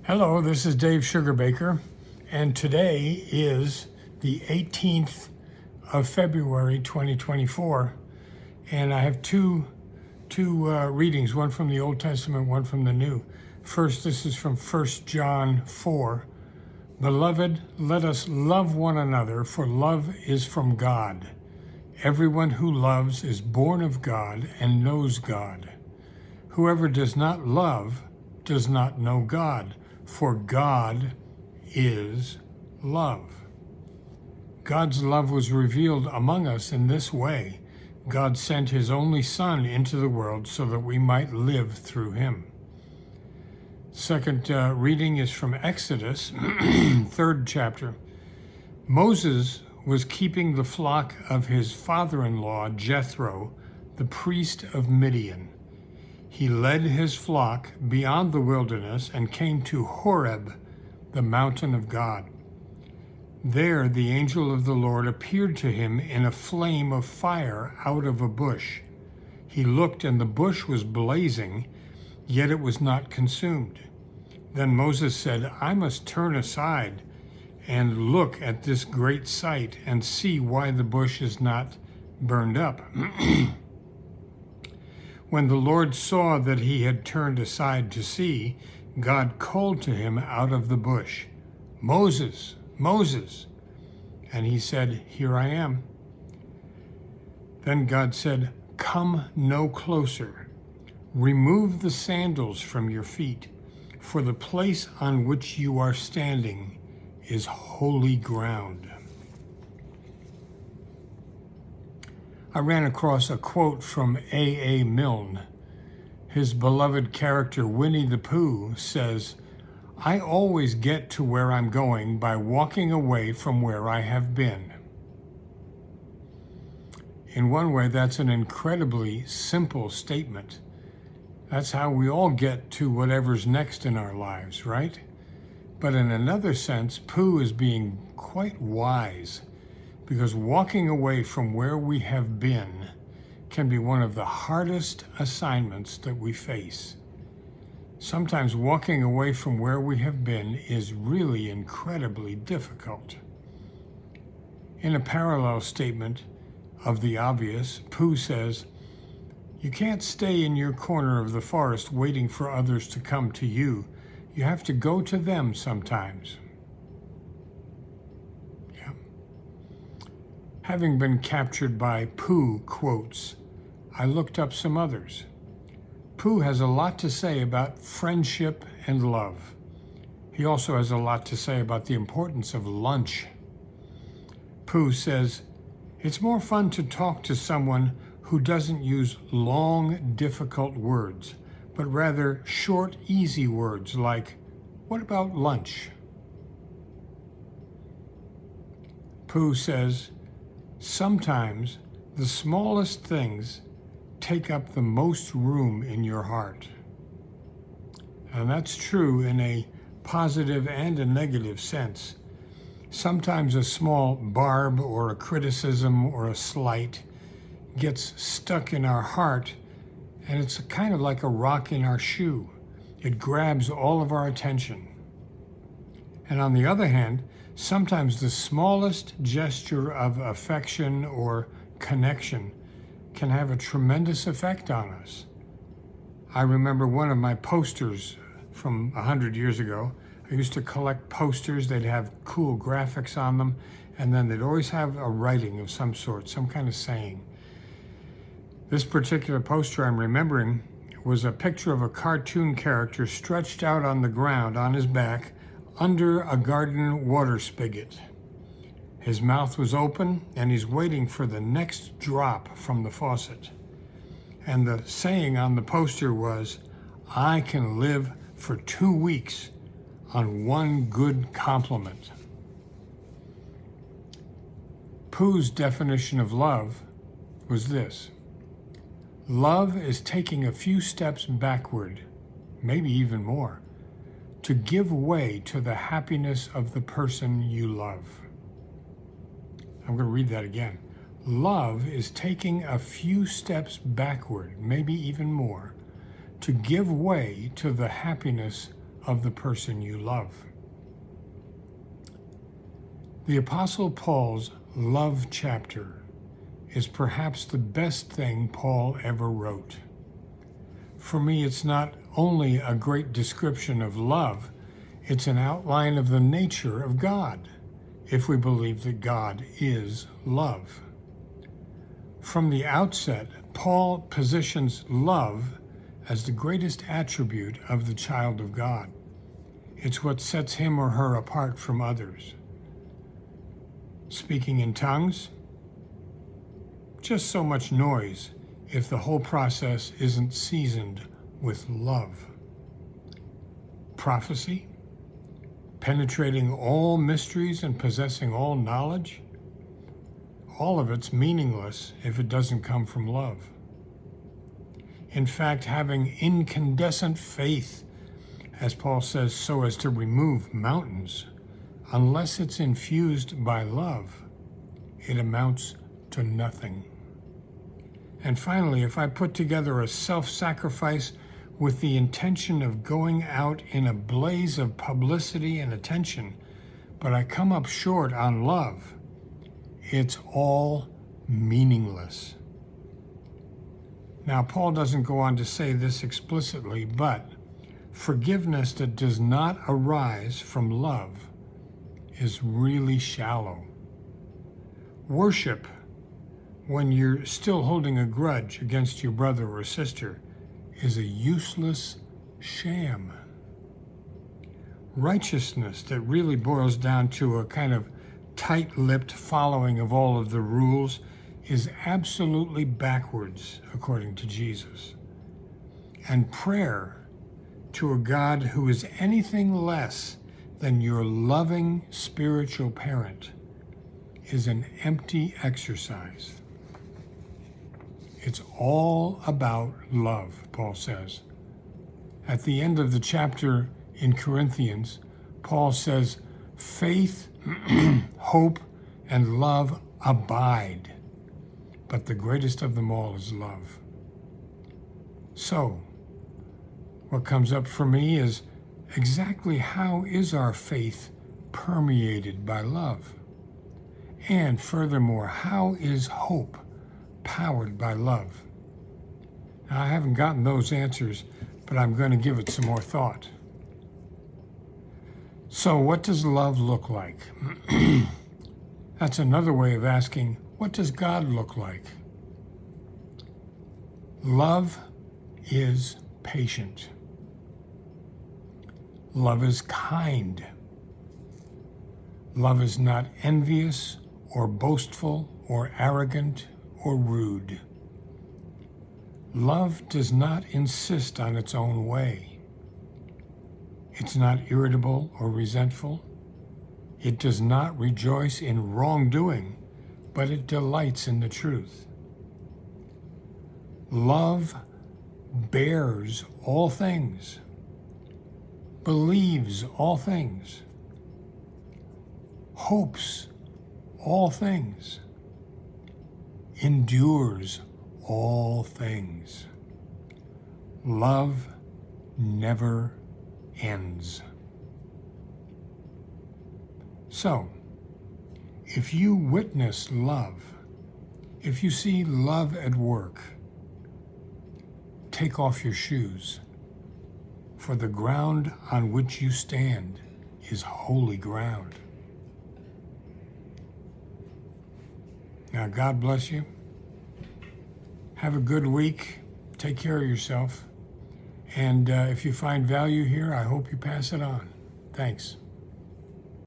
Hello, this is Dave Sugarbaker, and today is the 18th of February 2024, and I have two readings, one from the Old Testament, one from the New. First, this is from 1 John 4. Beloved, let us love one another, for love is from God. Everyone who loves is born of God and knows God. Whoever does not love does not know God, for God is love. God's love was revealed among us in this way. God sent his only Son into the world so that we might live through him. Second reading is from Exodus, third chapter. Moses was keeping the flock of his father-in-law, Jethro, the priest of Midian. He led his flock beyond the wilderness and came to Horeb, the mountain of God. There the angel of the Lord appeared to him in a flame of fire out of a bush. He looked, and the bush was blazing, yet it was not consumed. Then Moses said, I must turn aside and look at this great sight and see why the bush is not burned up. When the Lord saw that he had turned aside to see, God called to him out of the bush, Moses, Moses. And he said, Here I am. Then God said, Come no closer. Remove the sandals from your feet, for the place on which you are standing is holy ground. I ran across a quote from A. Milne. His beloved character Winnie the Pooh says, I always get to where I'm going by walking away from where I have been. In one way, that's an incredibly simple statement. That's how we all get to whatever's next in our lives, right? But in another sense, Pooh is being quite wise, because walking away from where we have been can be one of the hardest assignments that we face. Sometimes walking away from where we have been is really incredibly difficult. In a parallel statement of the obvious, Pooh says, You can't stay in your corner of the forest waiting for others to come to you. You have to go to them sometimes. Having been captured by Pooh quotes, I looked up some others. Pooh has a lot to say about friendship and love. He also has a lot to say about the importance of lunch. Pooh says, It's more fun to talk to someone who doesn't use long, difficult words, but rather short, easy words like, What about lunch? Pooh says, Sometimes the smallest things take up the most room in your heart. And that's true in a positive and a negative sense. Sometimes a small barb or a criticism or a slight gets stuck in our heart, and it's kind of like a rock in our shoe. It grabs all of our attention. And on the other hand, sometimes the smallest gesture of affection or connection can have a tremendous effect on us. I remember one of my posters from 100 years ago. I used to collect posters. They'd have cool graphics on them, and then they'd always have a writing of some sort, some kind of saying. This particular poster I'm remembering was a picture of a cartoon character stretched out on the ground on his back under a garden water spigot. His mouth was open, and he's waiting for the next drop from the faucet. And the saying on the poster was, I can live for 2 weeks on one good compliment. Pooh's definition of love was this: Love is taking a few steps backward, maybe even more, to give way to the happiness of the person you love. I'm going to read that again. Love is taking a few steps backward, maybe even more, to give way to the happiness of the person you love. The Apostle Paul's love chapter is perhaps the best thing Paul ever wrote. For me, it's not only a great description of love, it's an outline of the nature of God, if we believe that God is love. From the outset, Paul positions love as the greatest attribute of the child of God. It's what sets him or her apart from others. Speaking in tongues? Just so much noise if the whole process isn't seasoned with love. Prophecy? Penetrating all mysteries and possessing all knowledge? All of it's meaningless if it doesn't come from love. In fact, having incandescent faith, as Paul says, so as to remove mountains, unless it's infused by love, it amounts to nothing. And finally, if I put together a self-sacrifice with the intention of going out in a blaze of publicity and attention, but I come up short on love, it's all meaningless. Now, Paul doesn't go on to say this explicitly, but forgiveness that does not arise from love is really shallow. Worship, when you're still holding a grudge against your brother or sister, is a useless sham. Righteousness that really boils down to a kind of tight-lipped following of all of the rules is absolutely backwards, according to Jesus. And prayer to a God who is anything less than your loving spiritual parent is an empty exercise. It's all about love, Paul says. At the end of the chapter in Corinthians, Paul says, faith, hope, and love abide, but the greatest of them all is love. So, what comes up for me is exactly how is our faith permeated by love? And furthermore, how is hope powered by love? Now, I haven't gotten those answers, but I'm going to give it some more thought. So, what does love look like? That's another way of asking, what does God look like? Love is patient. Love is kind. Love is not envious or boastful or arrogant or rude. Love does not insist on its own way. It's not irritable or resentful. It does not rejoice in wrongdoing, but it delights in the truth. Love bears all things, believes all things, hopes all things, endures all things. Love never ends. So, if you witness love, if you see love at work, take off your shoes, for the ground on which you stand is holy ground. Now, God bless you. Have a good week. Take care of yourself. And if you find value here, I hope you pass it on. Thanks.